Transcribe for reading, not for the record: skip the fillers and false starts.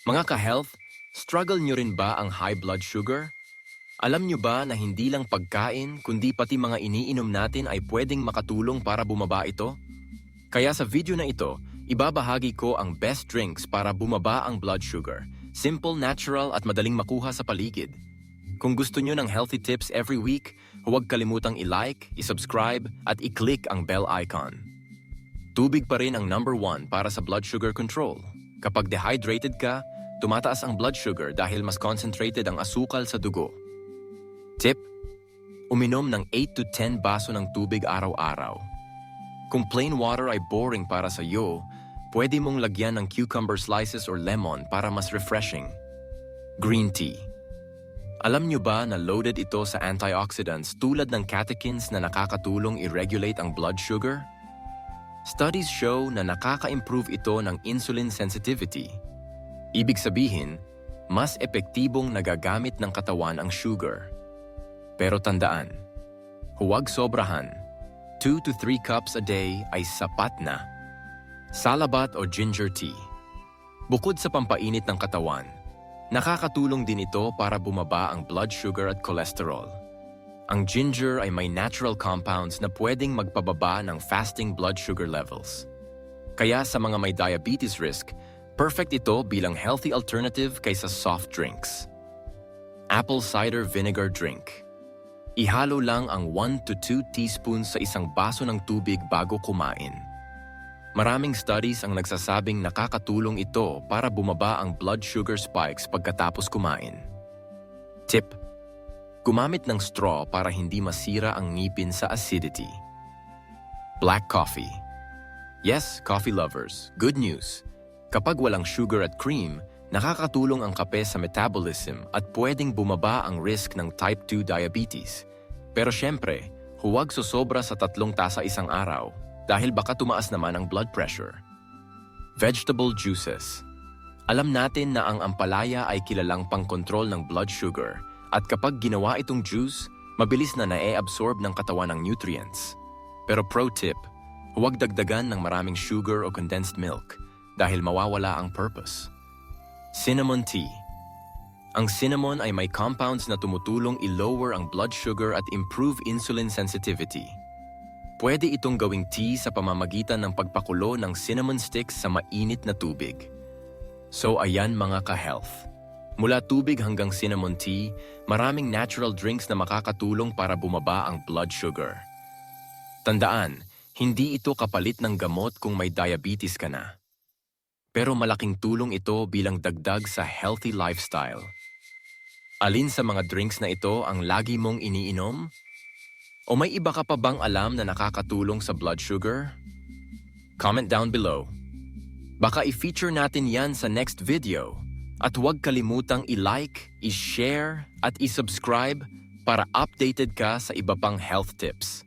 Mga ka-health, struggle nyo rin ba ang high blood sugar? Alam nyo ba na hindi lang pagkain, kundi pati mga iniinom natin ay pwedeng makatulong para bumaba ito? Kaya sa video na ito, ibabahagi ko ang best drinks para bumaba ang blood sugar. Simple, natural at madaling makuha sa paligid. Kung gusto nyo ng healthy tips every week, huwag kalimutang i-like, i-subscribe at i-click ang bell icon. Tubig pa rin ang number 1 para sa blood sugar control. Kapag dehydrated ka, tumataas ang blood sugar dahil mas concentrated ang asukal sa dugo. Tip: uminom ng 8 to 10 baso ng tubig araw-araw. Kung plain water ay boring para sa iyo, pwede mong lagyan ng cucumber slices or lemon para mas refreshing. Green tea. Alam nyo ba na loaded ito sa antioxidants tulad ng catechins na nakakatulong i-regulate ang blood sugar? Studies show na nakaka-improve ito ng insulin sensitivity. Ibig sabihin, mas epektibong nagagamit ng katawan ang sugar. Pero tandaan, huwag sobrahan. 2 to 3 cups a day ay sapat na. Salabat o ginger tea. Bukod sa pampainit ng katawan, nakakatulong din ito para bumaba ang blood sugar at cholesterol. Ang ginger ay may natural compounds na pwedeng magpababa ng fasting blood sugar levels. Kaya sa mga may diabetes risk, perfect ito bilang healthy alternative kaysa soft drinks. Apple cider vinegar drink. Ihalo lang ang 1 to 2 teaspoons sa isang baso ng tubig bago kumain. Maraming studies ang nagsasabing nakakatulong ito para bumaba ang blood sugar spikes pagkatapos kumain. Tip: gumamit ng straw para hindi masira ang ngipin sa acidity. Black coffee. Yes, coffee lovers, good news. Kapag walang sugar at cream, nakakatulong ang kape sa metabolism at pwedeng bumaba ang risk ng type 2 diabetes. Pero syempre, huwag sosobra sa 3 tasa isang araw dahil baka tumaas naman ang blood pressure. Vegetable juices. Alam natin na ang ampalaya ay kilalang pangkontrol ng blood sugar at kapag ginawa itong juice, mabilis na na-absorb ng katawan ng nutrients. Pero pro tip, huwag dagdagan ng maraming sugar o condensed milk dahil mawawala ang purpose. Cinnamon tea. Ang cinnamon ay may compounds na tumutulong i-lower ang blood sugar at improve insulin sensitivity. Pwede itong gawing tea sa pamamagitan ng pagpakulo ng cinnamon sticks sa mainit na tubig. So ayan mga ka-health. Mula tubig hanggang cinnamon tea, maraming natural drinks na makakatulong para bumaba ang blood sugar. Tandaan, hindi ito kapalit ng gamot kung may diabetes ka na. Pero malaking tulong ito bilang dagdag sa healthy lifestyle. Alin sa mga drinks na ito ang lagi mong iniinom? O may iba ka pa bang alam na nakakatulong sa blood sugar? Comment down below. Baka i-feature natin yan sa next video. At huwag kalimutang i-like, i-share at i-subscribe para updated ka sa iba pang health tips.